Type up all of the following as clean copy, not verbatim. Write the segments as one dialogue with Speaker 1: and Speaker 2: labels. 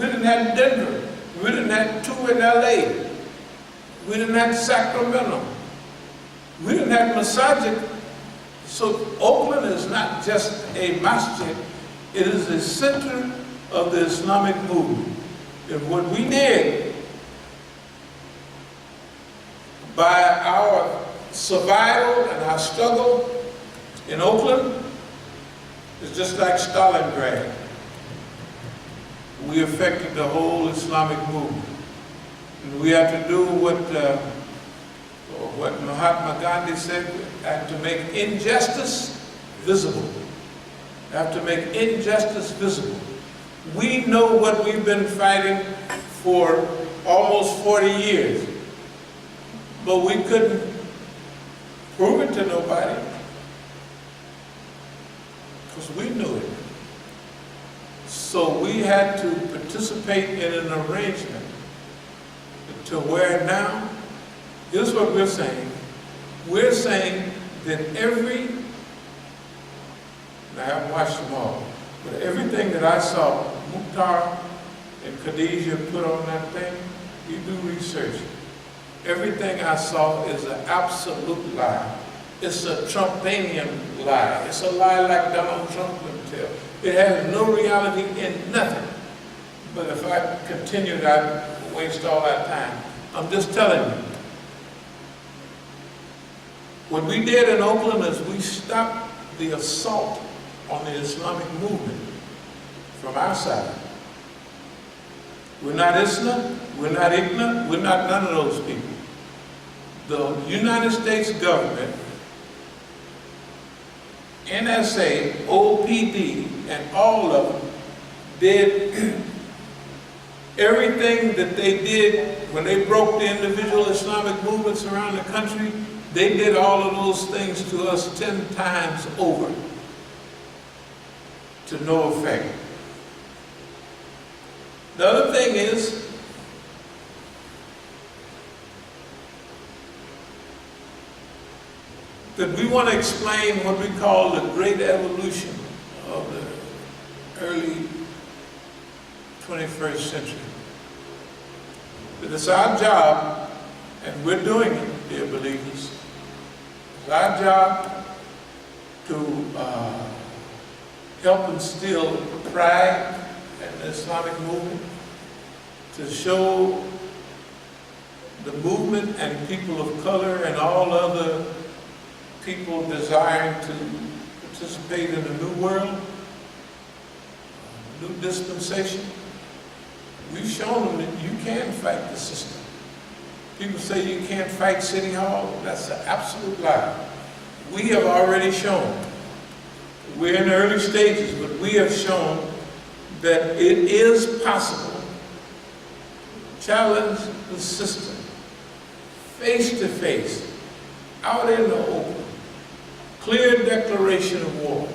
Speaker 1: We didn't have Denver. We didn't have 2 in LA. We didn't have Sacramento. We didn't have Masjid. So Oakland is not just a masjid, it is the center of the Islamic movement. And what we did by our survival and our struggle in Oakland is just like Stalingrad. We affected the whole Islamic movement. And we have to do what Mahatma Gandhi said, we have to make injustice visible. We have to make injustice visible. We know what we've been fighting for almost 40 years, but we couldn't prove it to nobody because we knew it. So we had to participate in an arrangement to where now, here's what we're saying. We're saying that and I haven't watched them all, but everything that I saw, Mukhtar and Khadijah put on that thing, you do research. Everything I saw is an absolute lie. It's a Trumpanian lie. It's a lie like Donald Trump would tell. It has no reality in nothing. But if I continued, I'd waste all that time. I'm just telling you. What we did in Oakland is we stopped the assault on the Islamic movement from our side. We're not ISNA, we're not IGNA, we're not none of those people. The United States government, NSA, OPD, and all of them did everything that they did when they broke the individual Islamic movements around the country. They did all of those things to us 10 times over, to no effect. The other thing is, that we want to explain what we call the great evolution of the early 21st century. But it's our job, and we're doing it, dear believers, it's our job to help instill pride in the Islamic movement, to show the movement and people of color and all other people desiring to participate in a new world, new dispensation. We've shown them that you can fight the system. People say you can't fight City Hall. That's an absolute lie. We have already shown. We're in the early stages, but we have shown that it is possible to challenge the system face to face, out in the open. Clear declaration of war.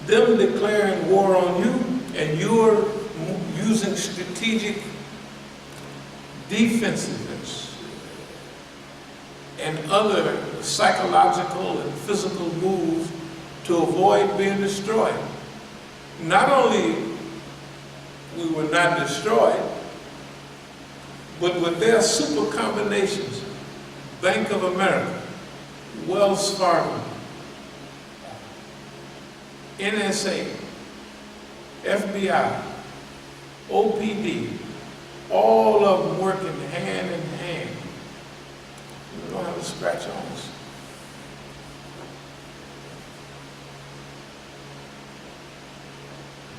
Speaker 1: Them declaring war on you, and you're using strategic defensiveness and other psychological and physical moves to avoid being destroyed. Not only we were not destroyed, but with their super combinations, Bank of America, Wells Fargo, NSA, FBI, OPD, all of them working hand in hand. We don't have to scratch on us.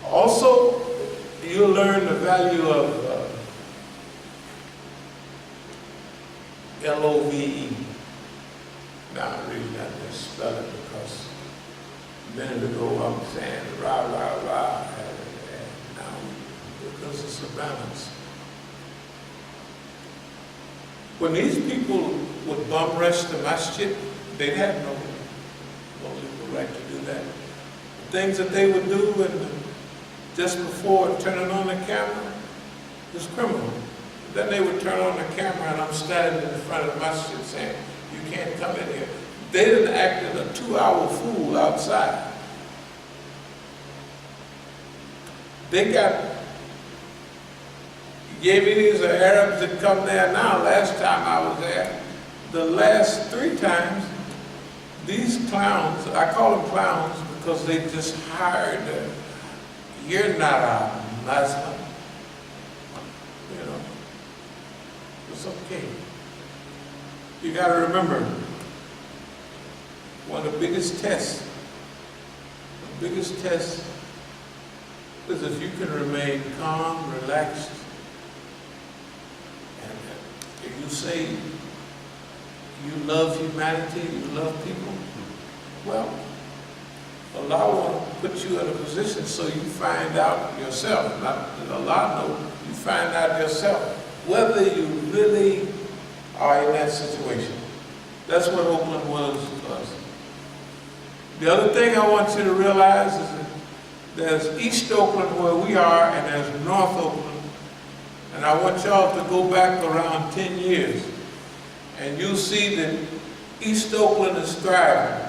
Speaker 1: Also, you'll learn the value of LOVE. Now, I really got to spell it because a minute ago I was saying rah, rah, rah, and now because it's a balance. When these people would bum rush the masjid, they had no legal right to do that. The things that they would do just before turning on the camera was criminal. Then they would turn on the camera and I'm standing in front of the masjid saying, you can't come in here. They didn't act as a 2-hour fool outside. They got Yemenis or Arabs that come there now. Last time I was there, the last 3 times, these clowns, I call them clowns because they just hired, you're not a Muslim. You know, it's okay. You got to remember, one of the biggest tests is if you can remain calm, relaxed, and if you say you love humanity, you love people, well, Allah will put you in a position so you find out yourself, not that Allah knows, you find out yourself whether you really are in that situation. That's what Oakland was to us. The other thing I want you to realize is that there's East Oakland where we are and there's North Oakland. And I want y'all to go back around 10 years and you'll see that East Oakland is thriving.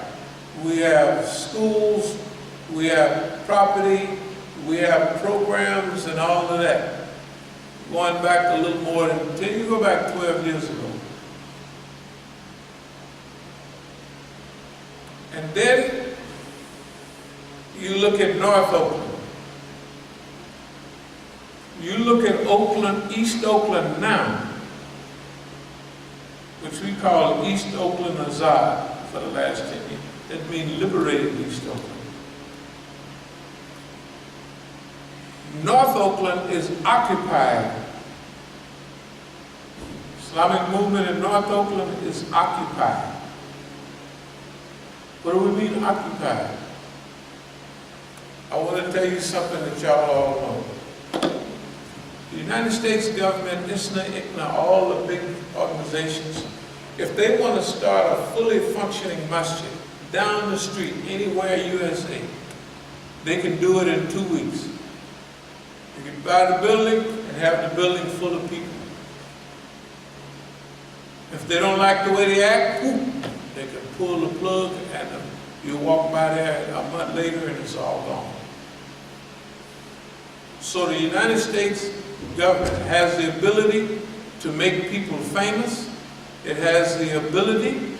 Speaker 1: We have schools, we have property, we have programs and all of that. Going back a little more than 10, you go back 12 years ago. And then you look at North Oakland. You look at Oakland, East Oakland now, which we call East Oakland Azad for the last 10 years. That means liberated East Oakland. North Oakland is occupied. Islamic movement in North Oakland is occupied. What do we mean occupied? I want to tell you something that y'all all know. The United States government, ISNA, ICNA, all the big organizations, if they want to start a fully functioning masjid down the street, anywhere USA, they can do it in 2 weeks. You can buy the building and have the building full of people. If they don't like the way they act, they can pull the plug and you walk by there a month later and it's all gone. So the United States government has the ability to make people famous. It has the ability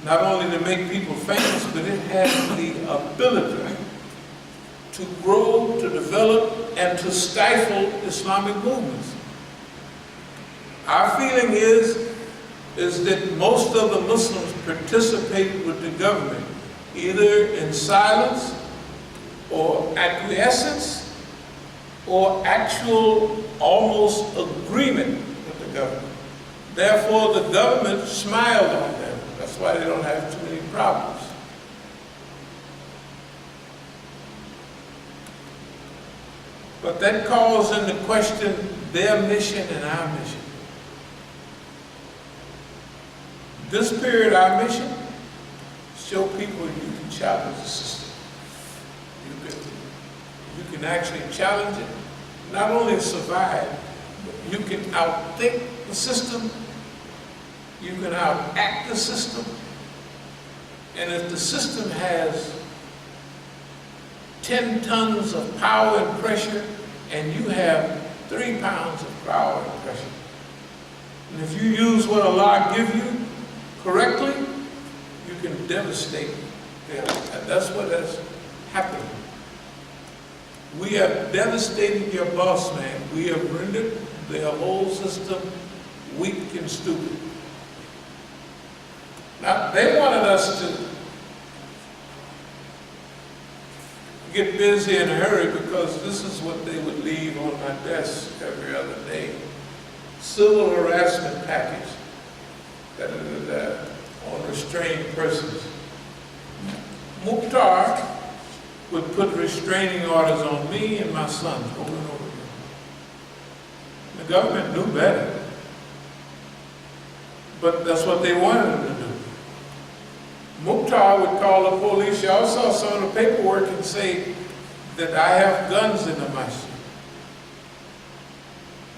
Speaker 1: not only to make people famous, but it has the ability to grow, to develop, and to stifle Islamic movements. Our feeling is that most of the Muslims participate with the government, either in silence or acquiescence or actual almost agreement with the government. Therefore, the government smiled on them. That's why they don't have too many problems. But that calls into question their mission and our mission. This period, our mission, show people you can challenge the system. You can actually challenge it, not only survive, but you can outthink the system, you can outact the system, and if the system has 10 tons of power and pressure, and you have 3 pounds of power and pressure, and if you use what Allah gives you correctly, you can devastate them. And that's what has happened. We have devastated your boss man. We have rendered their whole system weak and stupid. Now, they wanted us to get busy in a hurry because this is what they would leave on my desk every other day. Civil harassment package. On restrained persons. Mukhtar would put restraining orders on me and my sons over and over again. The government knew better. But that's what they wanted them to do. Mukhtar would call the police. Y'all saw some of the paperwork and say that I have guns in the masjid.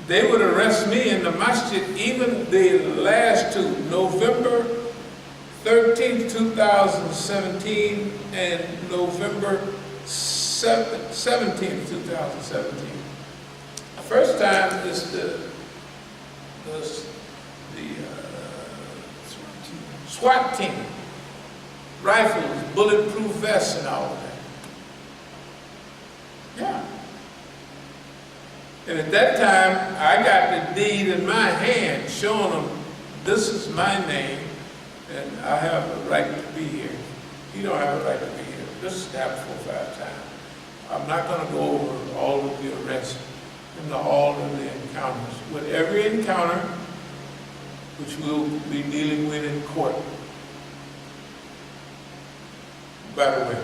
Speaker 1: They would arrest me in the masjid, even the last two, November 13th, 2017 and November 17th, 2017. first time is the SWAT team, rifles, bulletproof vests, and all of that. Yeah. And at that time, I got the deed in my hand showing them, this is my name, and I have a right to be here. You don't have a right to be here. This has happened 4 or 5 times. I'm not going to go over all of the arrests and all of the encounters. With every encounter, which we'll be dealing with in court, by the way,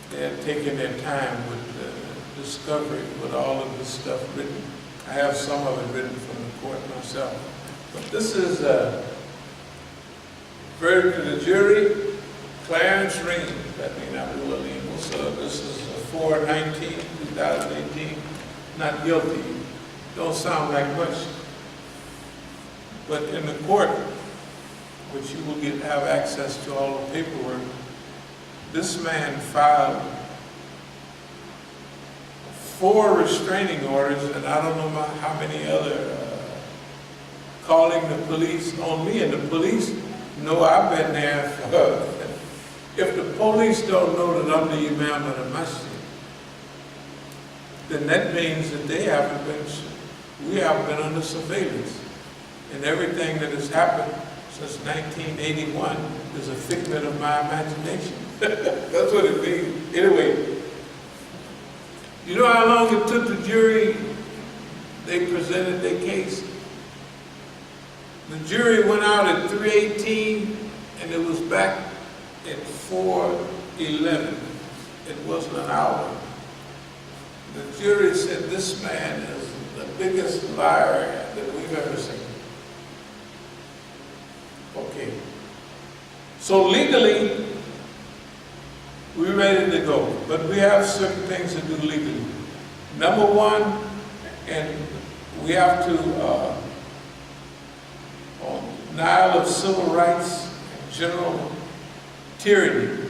Speaker 1: they're taking their time with the discovery, with all of this stuff written. I have some of it written from the court myself. But this is a verdict of the jury, Clarence Ream, that means abdul-alim. So this is 4/19/2018, not guilty. Don't sound like much. But in the court, which you will have access to all the paperwork, this man filed 4 restraining orders, and I don't know how many other, calling the police on me, and the police know I've been there for, if the police don't know that I'm the Imam of the Masjid, then that means that we haven't been under surveillance. And everything that has happened since 1981 is a figment of my imagination. That's what it means. Anyway, you know how long it took the jury? They presented their case. The jury went out at 3:18 and it was back at 4:11. It wasn't an hour. The jury said this man is the biggest liar that we've ever seen. Okay. So legally, we're ready to go, but we have certain things to do legally. Number one, and we have to, on denial of civil rights and general tyranny,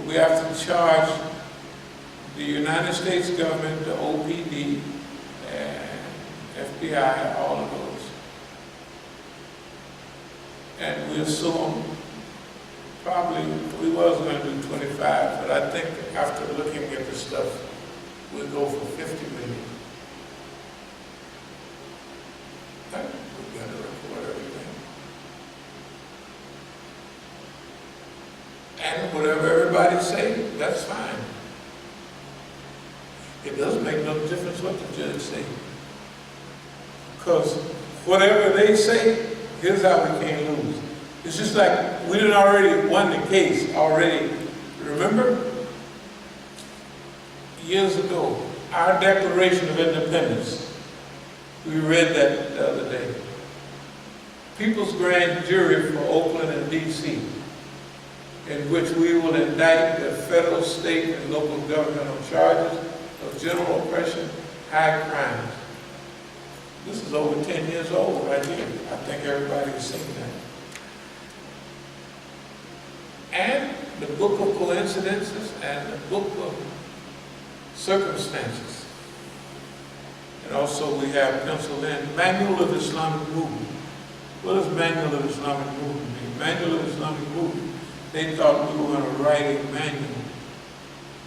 Speaker 1: we have to charge the United States government, the OPD, and FBI, all of those. And we assume probably we was going to do 25, but I think after looking at the stuff, we'll go for 50 million. We've got to report everything. And whatever everybody say, that's fine. It doesn't make no difference what the judge say. Because whatever they say, here's how we can't lose. It's just like we done already won the case already. Remember? Years ago, our Declaration of Independence, we read that the other day. People's grand jury for Oakland and D.C., in which we will indict the federal, state, and local government on charges of general oppression, high crimes. This is over 10 years old right here. I think everybody's seen that. And the book of coincidences and the book of circumstances. And also we have penciled in Manual of Islamic Movement. What does Manual of Islamic Movement mean? Manual of Islamic Movement. They thought we were going to write a manual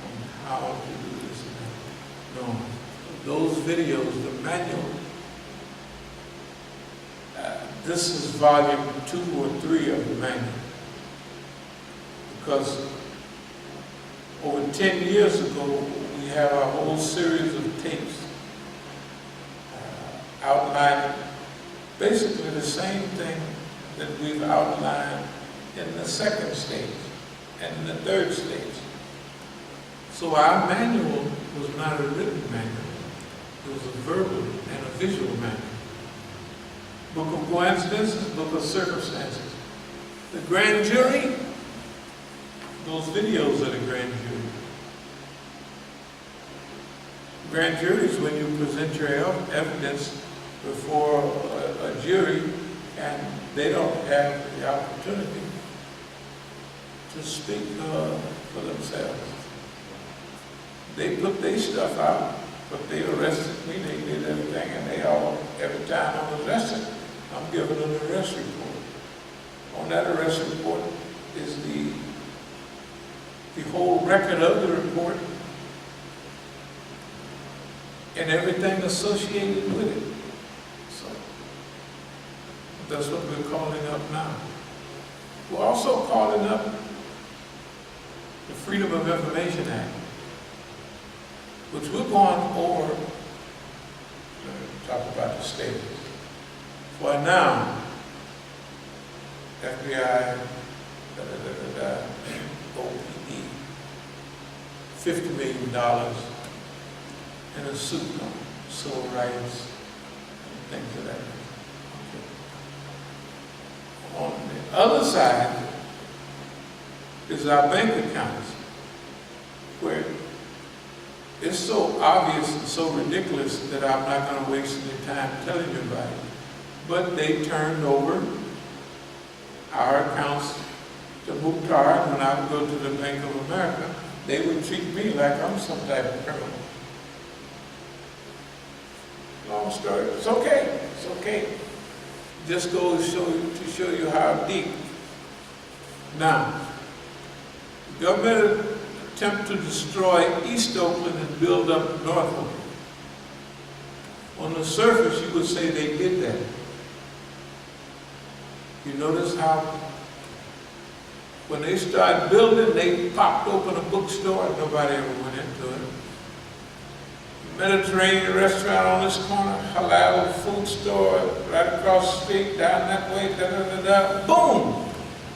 Speaker 1: on how to do this and that. No. Those videos, the manual, this is volume 2 or 3 of the manual. Because over 10 years ago, we have a whole series of tapes outlining basically the same thing that we've outlined in the second stage and in the third stage. So our manual was not a written manual. It was a verbal and a visual manual. Book of coincidences, book of circumstances. The grand jury, those videos of the grand jury. Grand jury is when you present your evidence before a jury and they don't have the opportunity to speak for themselves. They put their stuff out, but they arrested me, they did everything, and they all, every time I was arrested, I'm giving them an arrest report. On that arrest report is the whole record of the report and everything associated with it. So that's what we're calling up now. We're also calling up the Freedom of Information Act, which we're going over, talk about the status. For now, FBI, OPE, $50 million in a suit on civil rights, and things of that nature. Okay. On the other side is our bank accounts, where it's so obvious and so ridiculous that I'm not going to waste any time telling you about it. But they turned over our accounts to Mukhtar, and when I would go to the Bank of America, they would treat me like I'm some type of criminal. Long story. It's okay. It's okay. Just goes to show you how deep. Now, the government attempt to destroy East Oakland and build up North Oakland. On the surface, you would say they did that. You notice how when they started building, they popped open a bookstore and nobody ever went into it. Mediterranean restaurant on this corner, halal food store right across the street, down that way, boom!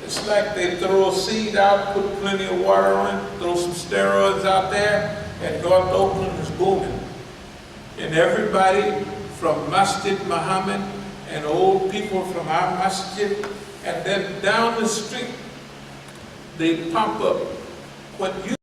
Speaker 1: It's like they throw a seed out, put plenty of water on it, throw some steroids out there, and North Oakland is booming. And everybody from Masjid Muhammad and old people from our Masjid, and then down the street, they pop up what you